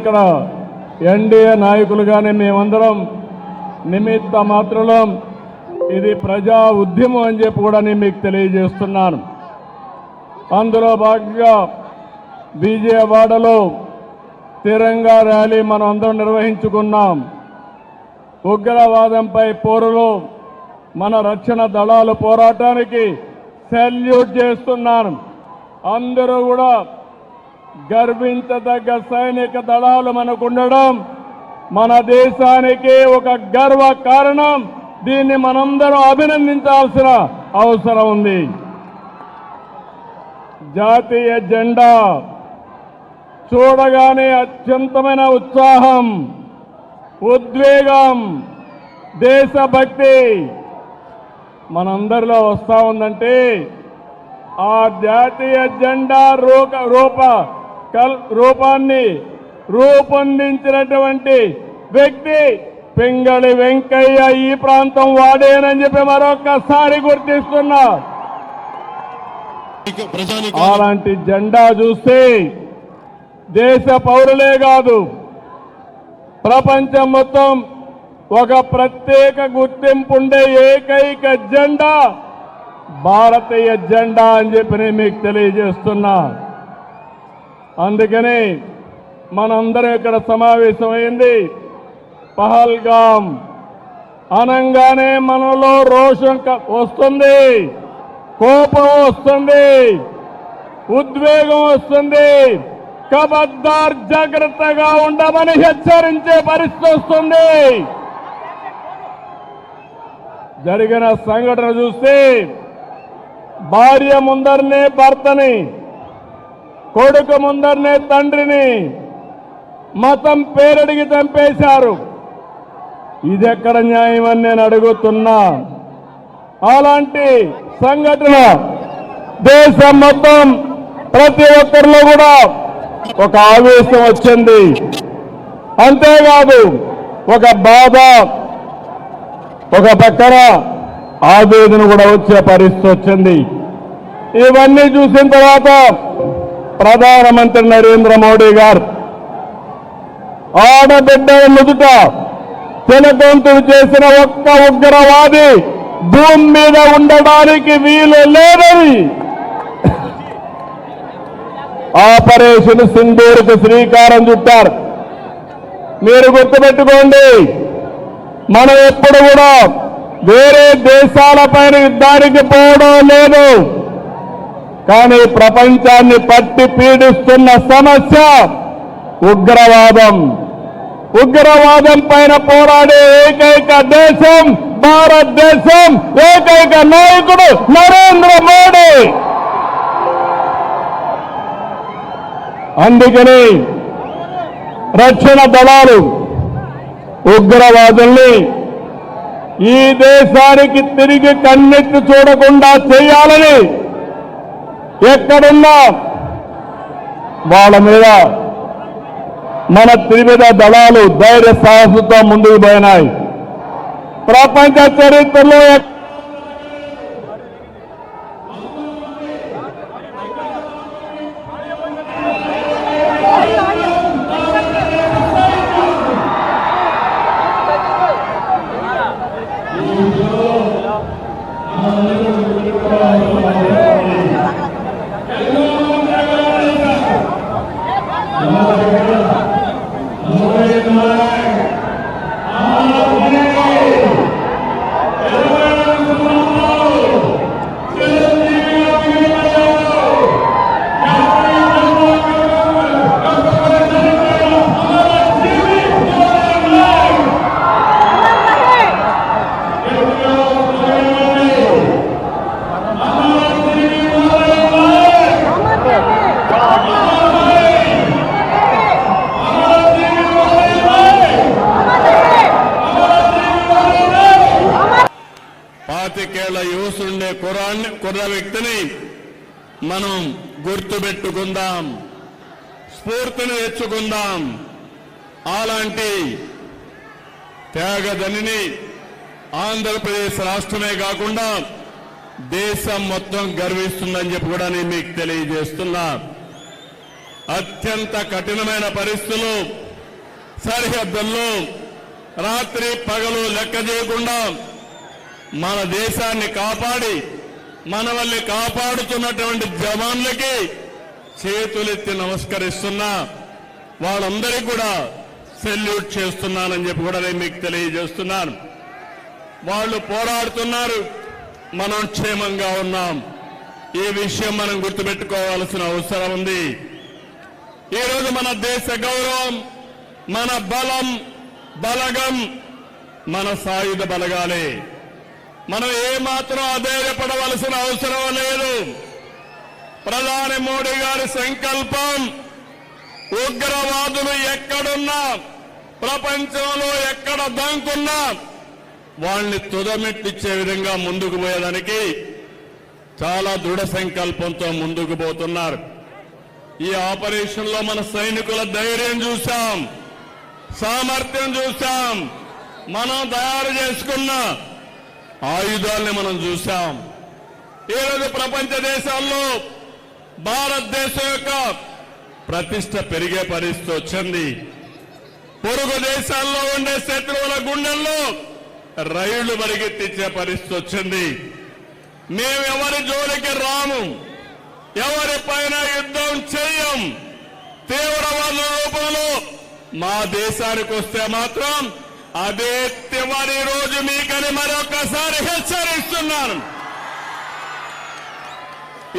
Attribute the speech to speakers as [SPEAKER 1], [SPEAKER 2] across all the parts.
[SPEAKER 1] ఇక్కడ ఎన్డీఏ నాయకులుగానే మేమందరం నిమిత్త మాత్రులం. ఇది ప్రజా ఉద్యమం అని చెప్పి కూడా నేను మీకు తెలియజేస్తున్నాను. అందులో భాగంగా విజయవాడలో తిరంగా ర్యాలీ మనం అందరం నిర్వహించుకున్నాం. ఉగ్రవాదంపై పోరులో మన రక్షణ దళాల పోరాటానికి సెల్యూట్ చేస్తున్నాను. అందరూ కూడా గర్వించదగ్గ సైనిక దళాలు మనకు ఉండడం మన దేశానికి ఒక గర్వ కారణం. దీన్ని మనందరం అభినందించాల్సిన అవసరం ఉంది. జాతీయ జెండా చూడగానే అత్యంతమైన ఉత్సాహం, ఉద్వేగం, దేశభక్తి మనందరిలో వస్తా ఉందంటే ఆ జాతీయ జెండా రూపాన్ని రూపొందించినటువంటి వ్యక్తి పింగళి వెంకయ్య ఈ ప్రాంతం వాడేనని చెప్పి మరొకసారి గుర్తిస్తున్నా. అలాంటి జెండా చూస్తే దేశ పౌరులే కాదు ప్రపంచం మొత్తం ఒక ప్రత్యేక గుర్తింపు ఉండే ఏకైక జెండా భారతీయ జెండా అని చెప్పి నేను మీకు తెలియజేస్తున్నా. అందుకని మనందరం ఇక్కడ సమావేశమైంది. పహల్గాం అనంగానే మనలో రోషం వస్తుంది, కోపం వస్తుంది, ఉద్వేగం వస్తుంది. ఖబర్దార్ జాగ్రత్తగా ఉండమని హెచ్చరించే పరిస్థితి వస్తుంది. జరిగిన సంఘటన చూస్తే భార్య ముందరనే భర్తని, కొడుకు ముందరనే తండ్రిని మతం పేరడిగి చంపేశారు. ఇదెక్కడ న్యాయం అని నేను అడుగుతున్నా. అలాంటి సంఘటన దేశం మొత్తం ప్రతి ఒక్కరిలో కూడా ఒక ఆవేశం వచ్చింది. అంతేకాదు ఒక బాధ, ఒక పక్కన ఆవేదన కూడా వచ్చే పరిస్థితి వచ్చింది. ఇవన్నీ చూసిన తర్వాత ప్రధానమంత్రి నరేంద్ర మోడీ గారు ఆడబిడ్డల నుదుట తిలకంతులు చేసిన ఒక్క ఉగ్రవాది భూమి మీద ఉండడానికి వీలు లేదని ఆపరేషన్ సింధూర్కు శ్రీకారం చుట్టారు. మీరు గుర్తుపెట్టుకోండి, మనం ఎప్పుడు కూడా వేరే దేశాలపైన యుద్ధానికి పోవడం లేదు. కానీ ప్రపంచాన్ని పట్టి పీడిస్తున్న సమస్య ఉగ్రవాదం. ఉగ్రవాదం పైన పోరాడే ఏకైక దేశం భారతదేశం, ఏకైక నాయకుడు నరేంద్ర మోడీ. అందుకని రక్షణ దళాలు ఉగ్రవాదుల్ని ఈ దేశానికి తిరిగి కన్నెత్తి చూడకుండా చేయాలని ఎక్కడున్నా వాళ్ళ మీద మన త్రివిధ దళాలు ధైర్య సాహసంతో ముందుకు పోయినాయి. ప్రపంచ చరిత్రలో యువసుండే కుర్ర వ్యక్తిని మనం గుర్తుపెట్టుకుందాం, స్ఫూర్తిని తెచ్చుకుందాం. అలాంటి త్యాగదనిని ఆంధ్రప్రదేశ్ రాష్ట్రమే కాకుండా దేశం మొత్తం గర్విస్తుందని చెప్పి కూడా నేను మీకు తెలియజేస్తున్నా. అత్యంత కఠినమైన పరిస్థితులు సరిహద్దుల్లో రాత్రి పగలు లెక్క చేయకుండా మన దేశాన్ని కాపాడి మనల్ని కాపాడుతున్నటువంటి జవాన్లకి చేతులెత్తి నమస్కరిస్తున్నా. వాళ్ళందరికీ కూడా సెల్యూట్ చేస్తున్నానని చెప్పి కూడా నేను మీకు తెలియజేస్తున్నాను. వాళ్ళు పోరాడుతున్నారు, మనం క్షేమంగా ఉన్నాం. ఈ విషయం మనం గుర్తుపెట్టుకోవాల్సిన అవసరం ఉంది. ఈరోజు మన దేశ గౌరవం, మన బలం, బలగం మన సాయుధ బలగాలే. మనం ఏమాత్రం అధైర్యపడవలసిన అవసరం లేదు. ప్రధాని మోడీ గారి సంకల్పం ఉగ్రవాదులు ఎక్కడున్నా, ప్రపంచంలో ఎక్కడ దాంకున్నా వాళ్ళని తుదమెట్టిచ్చే విధంగా ముందుకు పోయేదానికి చాలా దృఢ సంకల్పంతో ముందుకు పోతున్నారు. ఈ ఆపరేషన్ లో మన సైనికుల ధైర్యం చూశాం, సామర్థ్యం చూశాం, మనం తయారు చేసుకున్న ఆయుధాలని మనం చూశాం. ఈరోజు ప్రపంచ దేశాల్లో భారతదేశం యొక్క ప్రతిష్ట పెరిగే పరిస్థితి వచ్చింది. పొరుగు దేశాల్లో ఉండే శత్రువుల గుండెల్లో రైళ్లు పరిగెత్తించే పరిస్థితి వచ్చింది. మేము ఎవరి జోలికి రాము, ఎవరిపైన యుద్ధం చేయం. తీవ్రవాద రూపంలో మా దేశానికి వస్తే మాత్రం అదే చివరి రోజు మీకని మరొకసారి హెచ్చరిస్తున్నాను.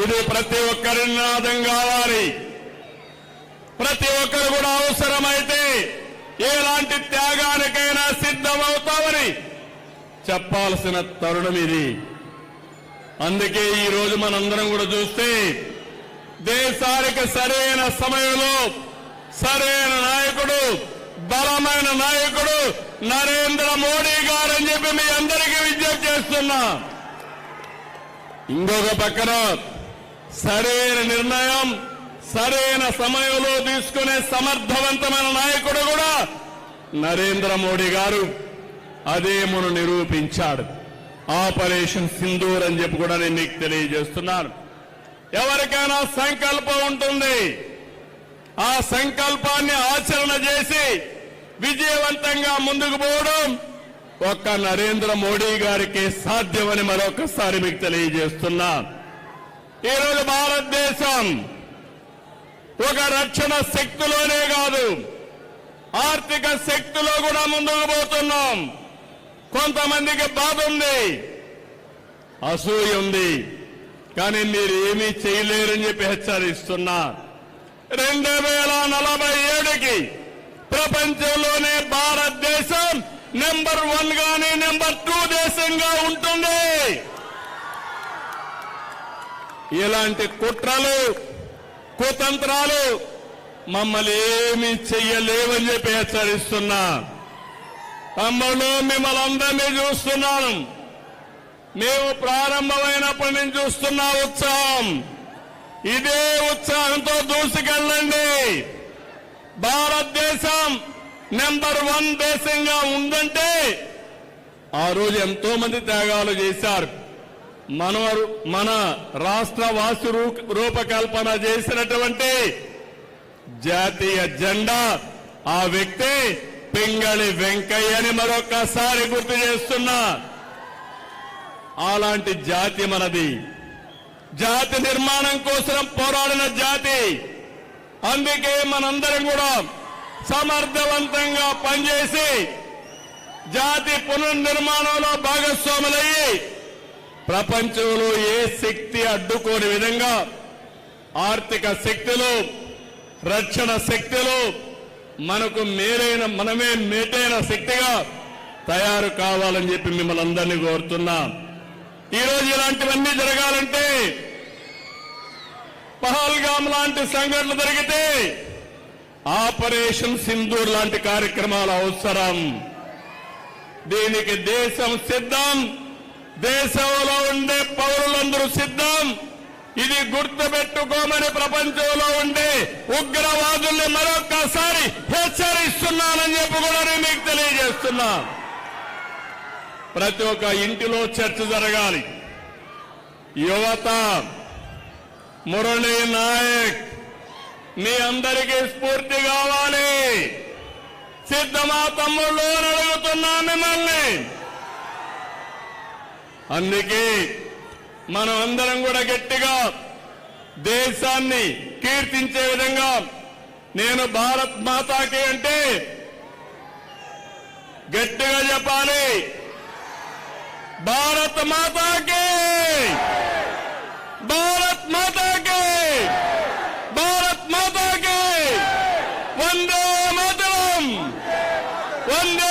[SPEAKER 1] ఇది ప్రతి ఒక్కరి నినాదం కావాలి. ప్రతి ఒక్కరు కూడా అవసరమైతే ఎలాంటి త్యాగానికైనా సిద్ధమవుతామని చెప్పాల్సిన తరుణం ఇది. అందుకే ఈ రోజు మనందరం కూడా చూస్తే దేశానికి సరైన సమయంలో సరైన నాయకుడు, బలమైన నాయకుడు నరేంద్ర మోడీ గారు అని చెప్పి మీ అందరికీ విజ్ఞప్తి చేస్తున్నా. ఇంకొక పక్కన సరైన నిర్ణయం సరైన సమయంలో తీసుకునే సమర్థవంతమైన నాయకుడు కూడా నరేంద్ర మోడీ గారు. అదే మనం నిరూపించాడు. ఆపరేషన్ సింధూర్ అని చెప్పి కూడా నేను మీకు తెలియజేస్తున్నాను. ఎవరికైనా సంకల్పం ఉంటుంది, ఆ సంకల్పాన్ని ఆచరణ చేసి విజయవంతంగా ముందుకు పోవడం ఒక్క నరేంద్ర మోడీ గారికి సాధ్యమని మరొకసారి మీకు తెలియజేస్తున్నా. ఈరోజు భారతదేశం ఒక రక్షణ శక్తిలోనే కాదు, ఆర్థిక శక్తిలో కూడా ముందుకు పోతున్నాం. కొంతమందికి బాధ ఉంది, అసూయ ఉంది, కానీ మీరు ఏమీ చేయలేరని చెప్పి హెచ్చరిస్తున్నా. 2047కి ప్రపంచంలోనే భారతదేశం నెంబర్ 1 గానీ నెంబర్ 2 దేశంగా ఉంటుంది. ఇలాంటి కుట్రలు కుతంత్రాలు మమ్మల్ని ఏమీ చెయ్యలేవని చెప్పి హెచ్చరిస్తున్నా. తమ్ముళ్ళు, మిమ్మల్ని అందరినీ చూస్తున్నాను. మేము ప్రారంభమైనప్పటి నుంచి చూస్తున్న ఉత్సాహం, ఇదే ఉత్సాహంతో దూసుకెళ్ళండి. భారతదేశం నెంబర్ 1 దేశంగా ఉందంటే ఆ రోజు ఎంతో మంది త్యాగాలు చేశారు. మన రాష్ట్ర వాసు రూపకల్పన చేసినటువంటి జాతీయ జెండా ఆ వ్యక్తి పింగళి వెంకయ్యని మరొకసారి గుర్తు చేస్తున్నా. అలాంటి జాతి మనది. జాతి నిర్మాణం కోసం పోరాడిన జాతి. అందుకే మనందరం కూడా సమర్థవంతంగా పనిచేసి జాతి పునర్నిర్మాణంలో భాగస్వాములయ్యి ప్రపంచంలో ఏ శక్తి అడ్డుకోని విధంగా ఆర్థిక శక్తులు, రక్షణ శక్తులు మనకు మనమే మేటైన శక్తిగా తయారు కావాలని చెప్పి మిమ్మల్ని అందరినీ కోరుతున్నా. ఈరోజు ఇలాంటివన్నీ జరగాలంటే పహల్గామ్ లాంటి సంఘటనలు జరిగితే ఆపరేషన్ సింధూర్ లాంటి కార్యక్రమాలు అవసరం. దీనికి దేశం సిద్ధం, దేశంలో ఉండే పౌరులందరూ సిద్ధం. ఇది గుర్తుపెట్టుకోమని ప్రపంచంలో ఉండే ఉగ్రవాదుల్ని మరొక్కసారి హెచ్చరిస్తున్నానని చెప్పి కూడా నేను మీకు తెలియజేస్తున్నా. ప్రతి ఒక్క ఇంటిలో చర్చ జరగాలి. యువత, మురళీ నాయక్ మీ అందరికీ స్ఫూర్తి కావాలి. సిద్ధమా తమ్ముళ్ళు అని అడుగుతున్నా మిమ్మల్ని. అందుకే మనం అందరం కూడా గట్టిగా దేశాన్ని కీర్తించే విధంగా నేను భారత్ మాతాకి అంటే గట్టిగా చెప్పాలి. భారత్ మాతాకి, భారత్ మాతాకి, భారత్ మాతాకి వందే మాతరం, వందే